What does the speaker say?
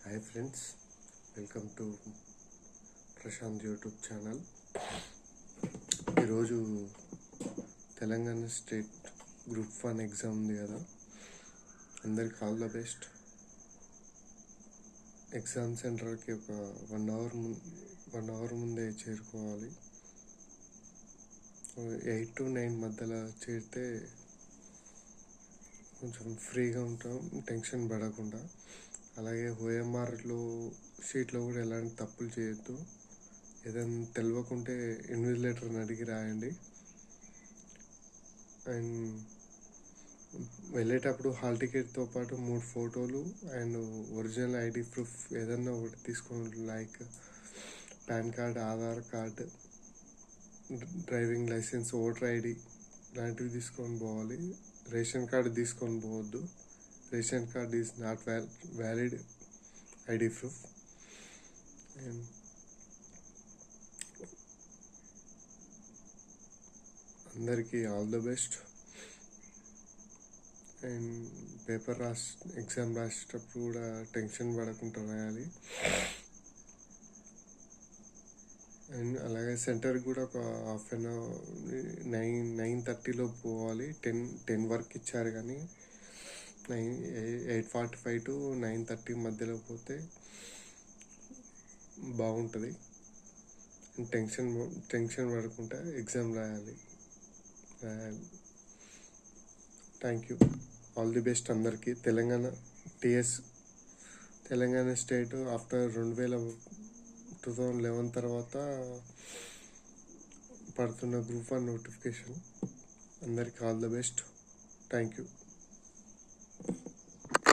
Hi friends, welcome to Prashant YouTube channel. ఈరోజు Telangana state group 1 exam ఉంది కదా, అందరికి ఆల్ ద బెస్ట్. ఎగ్జామ్ సెంటర్కి ఒక 1 అవర్ ముందే చేరుకోవాలి. 8 to 9 మధ్యలో చేరితే కొంచెం ఫ్రీగా ఉంటాం, టెన్షన్ పడకుండా. అలాగే ఓఎంఆర్లో షీట్లో కూడా ఎలాంటి తప్పులు చేయొద్దు. ఏదైనా తెలియకుంటే ఇన్విజిలేటర్ని అడిగి రాయండి. అండ్ వెళ్ళేటప్పుడు హాల్ టికెట్తో పాటు 3 ఫోటోలు అండ్ ఒరిజినల్ ఐడి ప్రూఫ్ ఏదన్నా ఒకటి తీసుకోండి. Like PAN card, Aadhaar card, driving licence, voter ID లాంటివి తీసుకొని పోవాలి. రేషన్ కార్డు తీసుకొని పోవద్దు. Ration card is not valid ID proof. And అందరికీ all the best. And exam రాసేటప్పుడు కూడా టెన్షన్ పడకుండా రాయాలి. అండ్ అలాగే సెంటర్కి కూడా ఒక హాఫ్ అన్ అవర్ 9:30 పోవాలి. 10 వరకు ఇచ్చారు, కానీ 8:45 to 9:30 మధ్యలో పోతే బాగుంటుంది. టెన్షన్ పడకుండా ఎగ్జామ్ రాయాలి. Thank you. All the best అందరికీ. తెలంగాణ స్టేట్ ఆఫ్టర్ 2011 తర్వాత పడుతున్న గ్రూప్ 1 నోటిఫికేషన్. అందరికీ all the best. Thank you.